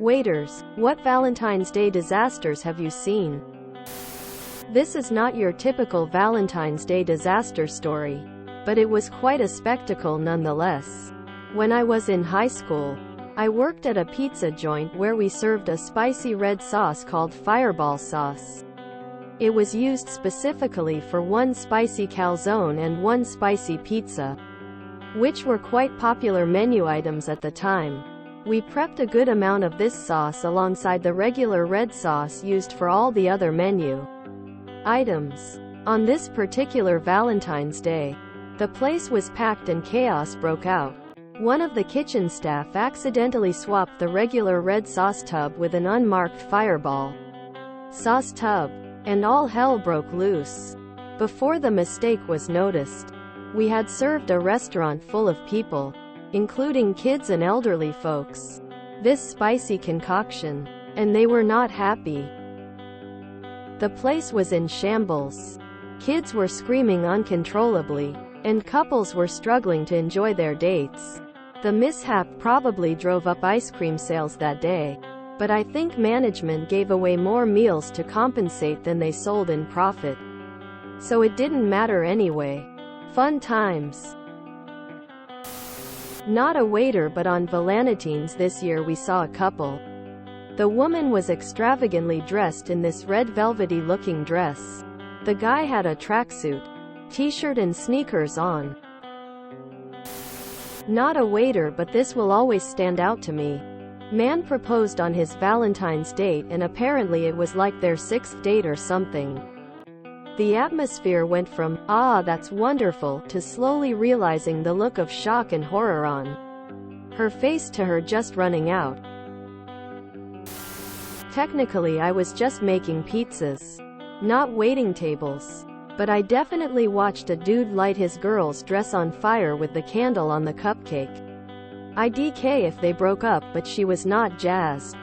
Waiters, what Valentine's Day disasters have you seen? This is not your typical Valentine's Day disaster story, but it was quite a spectacle nonetheless. When I was in high school, I worked at a pizza joint where we served a spicy red sauce called fireball sauce. It was used specifically for one spicy calzone and one spicy pizza, which were quite popular menu items at the time. We prepped a good amount of this sauce alongside the regular red sauce used for all the other menu items. On this particular Valentine's Day, the place was packed and chaos broke out. One of the kitchen staff accidentally swapped the regular red sauce tub with an unmarked fireball sauce tub, and all hell broke loose. Before the mistake was noticed, we had served a restaurant full of people, including kids and elderly folks, this spicy concoction, and they were not happy. The place was in shambles. Kids were screaming uncontrollably, and couples were struggling to enjoy their dates. The mishap probably drove up ice cream sales that day, but I think management gave away more meals to compensate than they sold in profit. So it didn't matter anyway. Fun times. Not a waiter, but on Valentine's this year we saw a couple. The woman was extravagantly dressed in this red velvety-looking dress. The guy had a tracksuit, t-shirt and sneakers on. Not a waiter, but this will always stand out to me. Man proposed on his Valentine's date, and apparently it was like their 6th date or something. The atmosphere went from, "Ah, that's wonderful," to slowly realizing the look of shock and horror on her face to her just running out. Technically I was just making pizzas, not waiting tables. But I definitely watched a dude light his girl's dress on fire with the candle on the cupcake. I'd DK if they broke up, but she was not jazzed.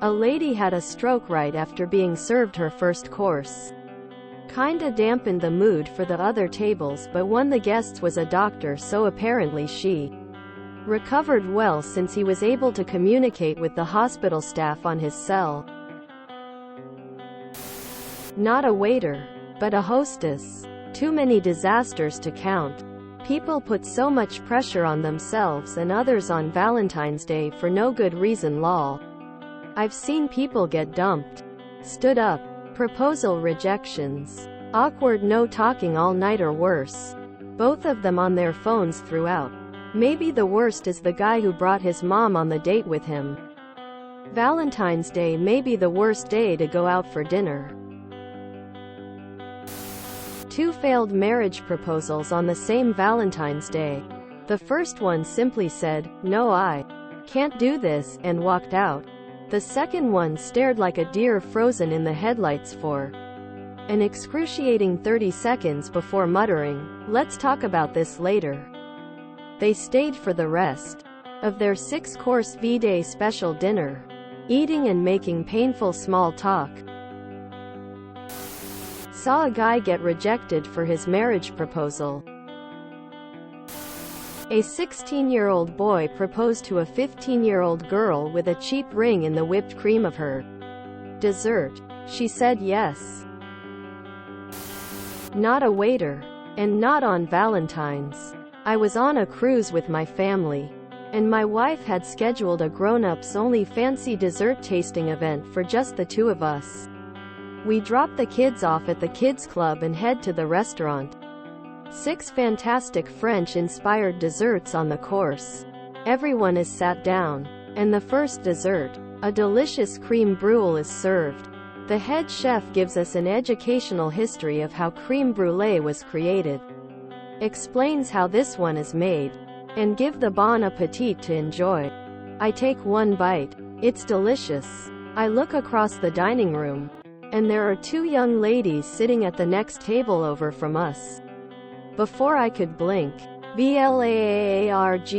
A lady had a stroke right after being served her first course. Kinda dampened the mood for the other tables, but one of the guests was a doctor, so apparently she recovered well since he was able to communicate with the hospital staff on his cell. Not a waiter, but a hostess. Too many disasters to count. People put so much pressure on themselves and others on Valentine's Day for no good reason. Lol. I've seen people get dumped, stood up, proposal rejections, awkward no talking all night, or worse, both of them on their phones throughout. Maybe the worst is the guy who brought his mom on the date with him. Valentine's Day may be the worst day to go out for dinner. 2 failed marriage proposals on the same Valentine's Day. The first one simply said, "No, I can't do this," and walked out. The second one stared like a deer frozen in the headlights for an excruciating 30 seconds before muttering, "Let's talk about this later." They stayed for the rest of their 6-course V-Day special dinner, eating and making painful small talk. Saw a guy get rejected for his marriage proposal. A 16-year-old boy proposed to a 15-year-old girl with a cheap ring in the whipped cream of her dessert. She said yes. Not a waiter. And not on Valentine's. I was on a cruise with my family, and my wife had scheduled a grown-ups only fancy dessert tasting event for just the 2 of us. We drop the kids off at the kids club and head to the restaurant. 6 fantastic French-inspired desserts on the course. Everyone is sat down, and the first dessert, a delicious creme brulee, is served. The head chef gives us an educational history of how creme brulee was created, explains how this one is made, and give the bon appetit to enjoy. I take one bite. It's delicious. I look across the dining room, and there are 2 young ladies sitting at the next table over from us. Before I could blink, VLAARGH.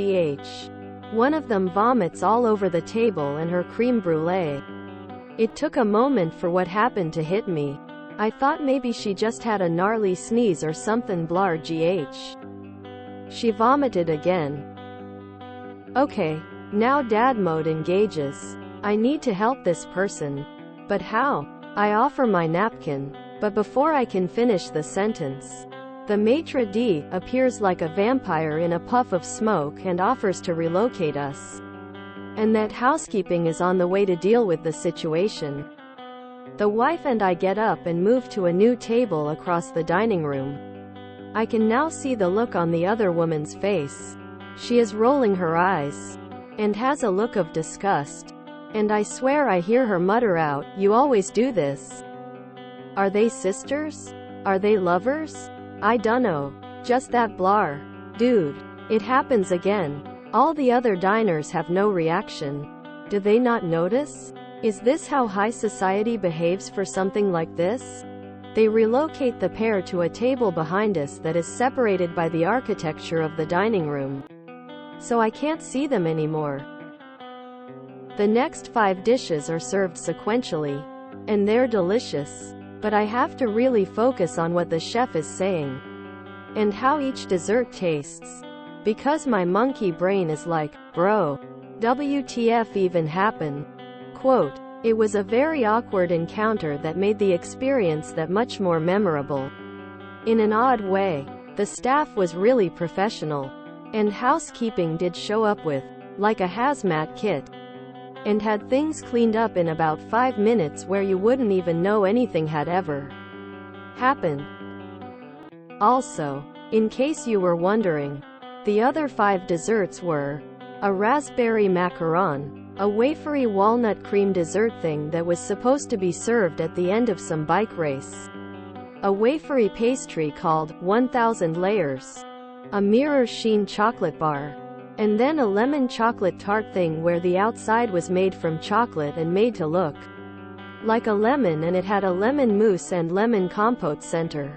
One of them vomits all over the table and her creme brulee. It took a moment for what happened to hit me. I thought maybe she just had a gnarly sneeze or something. Blargh. She vomited again. Okay, Now dad mode engages. I need to help this person. But how? I offer my napkin. But before I can finish the sentence, the maitre d' appears like a vampire in a puff of smoke and offers to relocate us, and that housekeeping is on the way to deal with the situation. The wife and I get up and move to a new table across the dining room. I can now see the look on the other woman's face. She is rolling her eyes and has a look of disgust. And I swear I hear her mutter out, "You always do this." Are they sisters? Are they lovers? I dunno. Just that blar. Dude. It happens again. All the other diners have no reaction. Do they not notice? Is this how high society behaves for something like this? They relocate the pair to a table behind us that is separated by the architecture of the dining room, so I can't see them anymore. The next 5 dishes are served sequentially, and they're delicious. But I have to really focus on what the chef is saying, and how each dessert tastes, because my monkey brain is like, bro, WTF even happen? Quote, it was a very awkward encounter that made the experience that much more memorable. In an odd way, the staff was really professional, and housekeeping did show up with, like a hazmat kit, and had things cleaned up in about 5 minutes where you wouldn't even know anything had ever happened. Also, in case you were wondering, the other 5 desserts were a raspberry macaron, a wafery walnut cream dessert thing that was supposed to be served at the end of some bike race, a wafery pastry called 1000 layers, a mirror sheen chocolate bar, and then a lemon chocolate tart thing where the outside was made from chocolate and made to look like a lemon, and it had a lemon mousse and lemon compote center.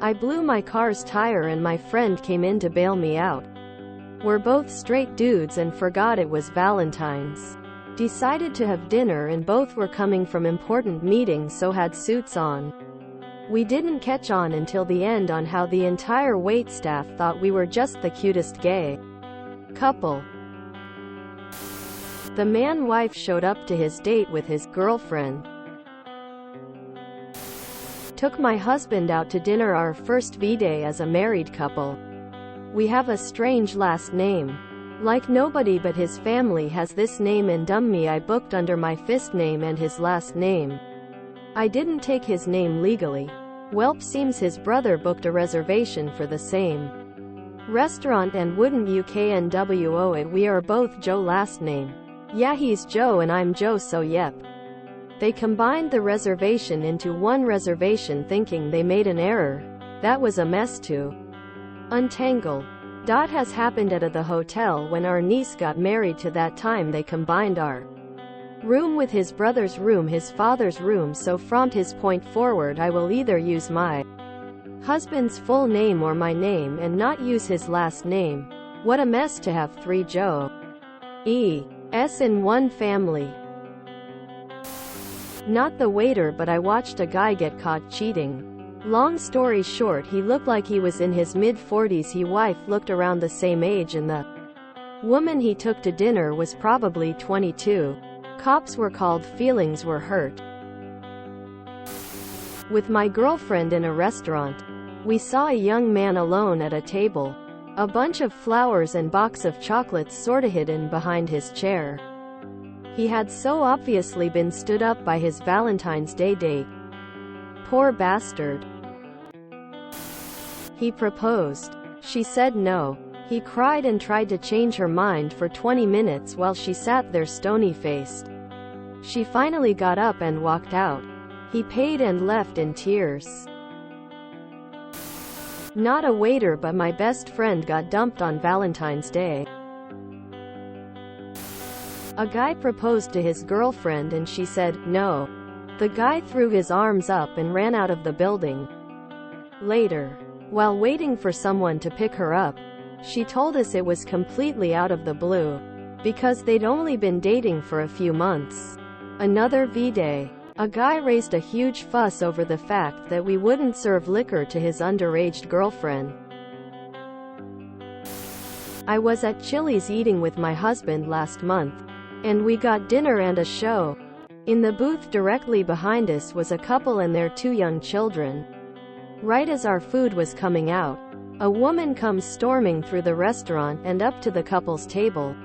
I blew my car's tire and my friend came in to bail me out. We're both straight dudes and forgot it was Valentine's. Decided to have dinner and both were coming from important meetings, so had suits on. We didn't catch on until the end on how the entire waitstaff thought we were just the cutest gay couple. The man-wife showed up to his date with his girlfriend. Took my husband out to dinner, our first V-day as a married couple. We have a strange last name. Like nobody but his family has this name, and me, I booked under my fist name and his last name. I didn't take his name legally. Welp seems his brother booked a reservation for the same restaurant, and wouldn't you KNWO it, we are both Joe last name. Yeah, he's Joe and I'm Joe, so yep. They combined the reservation into one reservation thinking they made an error. That was a mess to untangle. Has happened at the hotel when our niece got married. To that time they combined our room with his brother's room, his father's room, so from his point forward I will either use my husband's full name or my name and not use his last name. What a mess to have 3 Joe E.S. in one family. Not the waiter, but I watched a guy get caught cheating. Long story short, he looked like he was in his mid-40s. His wife looked around the same age and the woman he took to dinner was probably 22. Cops were called, feelings were hurt. With my girlfriend in a restaurant, we saw a young man alone at a table. A bunch of flowers and box of chocolates sorta hidden behind his chair. He had so obviously been stood up by his Valentine's Day date. Poor bastard. He proposed. She said no. He cried and tried to change her mind for 20 minutes while she sat there stony-faced. She finally got up and walked out. He paid and left in tears. Not a waiter, but my best friend got dumped on Valentine's Day. A guy proposed to his girlfriend and she said no. The guy threw his arms up and ran out of the building. Later, while waiting for someone to pick her up, she told us it was completely out of the blue, because they'd only been dating for a few months. Another V-Day, a guy raised a huge fuss over the fact that we wouldn't serve liquor to his underage girlfriend. I was at Chili's eating with my husband last month, and we got dinner and a show. In the booth directly behind us was a couple and their 2 young children. Right as our food was coming out, a woman comes storming through the restaurant and up to the couple's table.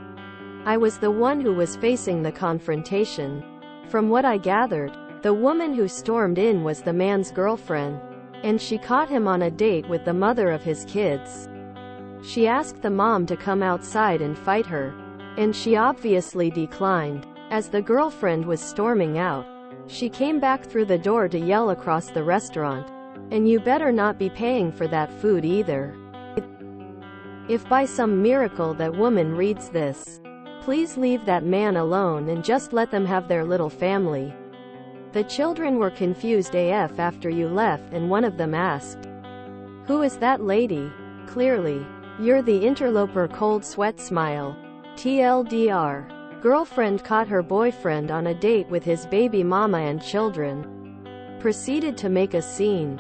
I was the one who was facing the confrontation. From what I gathered, the woman who stormed in was the man's girlfriend, and she caught him on a date with the mother of his kids. She asked the mom to come outside and fight her, and she obviously declined. As the girlfriend was storming out, she came back through the door to yell across the restaurant, "And you better not be paying for that food either." If by some miracle that woman reads this, please leave that man alone and just let them have their little family. The children were confused AF after you left, and one of them asked, "Who is that lady?" Clearly, you're the interloper. Cold sweat smile. TLDR. Girlfriend caught her boyfriend on a date with his baby mama and children. Proceeded to make a scene.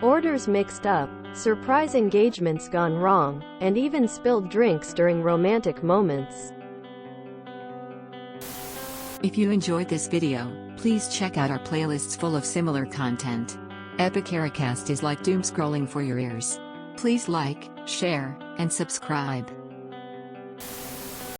Orders mixed up, surprise engagements gone wrong, and even spilled drinks during romantic moments. If you enjoyed this video, please check out our playlists full of similar content. Epic Ericast is like doom scrolling for your ears. Please like, share, and subscribe.